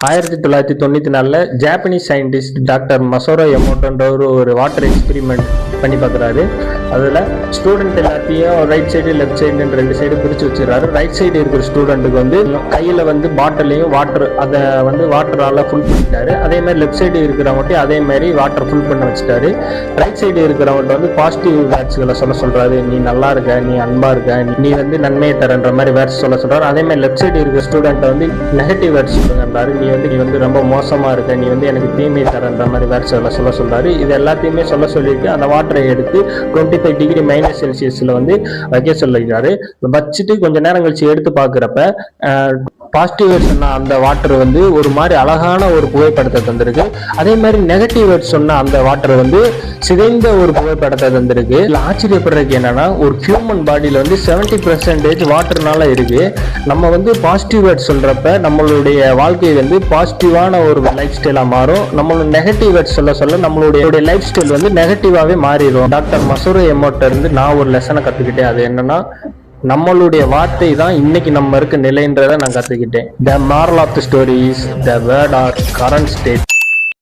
1994 Japanese scientist doctor மசோரோ எமோட்டோன்றவர் ஒரு water experiment பண்ணி பார்க்குறாரு. அதில் ஸ்டூடெண்ட் எல்லாத்தையும் ரைட் சைடு லெஃப்ட் சைடுன்னு 2 சைடு பிரித்து வச்சுக்கிறாரு. ரைட் சைடு இருக்கிற ஸ்டூடெண்ட்டுக்கு வந்து கையில் வந்து பாட்டிலையும் அதை வந்து வாட்டரால் ஃபுல் பண்ணிட்டாரு. அதே மாதிரி லெஃப்ட் சைடு இருக்கிறவங்கட்டையும் அதே மாதிரி வாட்டர் ஃபுல் பண்ண வச்சுட்டாரு. ரைட் சைடு இருக்கிறவங்கள்ட்ட வந்து பாசிட்டிவ் வேர்ட்ஸ்களை சொல்கிறாரு. நீ நல்லா இருக்க, நீ அன்பா இருக்க, நீ வந்து நன்மையை தரன்ற மாதிரி வேர்ட்ஸ் சொல்கிறாரு. அதே மாதிரி லெஃப்ட் சைடு இருக்கிற ஸ்டூடெண்ட்டை வந்து நெகட்டிவ் வேர்ட்ஸ் சொல்லுங்கன்றாரு. நீ வந்து ரொம்ப மோசமா இருக்க, நீ வந்து எனக்கு தீமை தரன்ற மாதிரி வேர்ட்ஸ் எல்லாம் சொல்றாரு. இது எல்லாத்தையுமே சொல்லிட்டு அந்த வாட்டரை எடுத்து 25 டிகிரி மைனஸ் செல்சியஸ்ல வந்து வைக்க சொல்லிருக்காரு. வச்சுட்டு கொஞ்ச நேரம் கழிச்சு எடுத்து பாக்குறப்ப பாசிட்டிவ் வேர்ட்ஸ் சொன்ன அந்த வாட்டர் வந்து ஒரு மாதிரி அழகான ஒரு புகைப்படத்தை தந்திருக்கு. அதே மாதிரி நெகட்டிவ் வேர்ட்ஸ் சொன்ன அந்த வாட்டர் வந்து சிதைந்த ஒரு புகைப்படத்தை தந்திருக்கு. இதுல ஆச்சரியப்படுறதுக்கு என்னன்னா, ஒரு ஹியூமன் பாடியில வந்து 70% வாட்டர்னால இருக்கு. நம்ம வந்து பாசிட்டிவ் வேர்ட்ஸ் சொல்றப்ப நம்மளுடைய வாழ்க்கை வந்து பாசிட்டிவான ஒரு லைஃப் ஸ்டைலா மாறும். நம்மளோட நெகட்டிவ் வேர்ட்ஸ் சொல்ல நம்மளுடைய லைஃப் ஸ்டைல் வந்து நெகட்டிவாவே மாறிடும். டாக்டர் மசோரோ எமோட்டோ இருந்து நான் ஒரு லெசனை கத்துக்கிட்டேன். அது என்னன்னா, நம்மளுடைய வார்த்தை தான் இன்னைக்கு நம்ம இருக்க நிலைன்றதை நான் கத்துக்கிட்டேன். The moral of the story is the word our current state.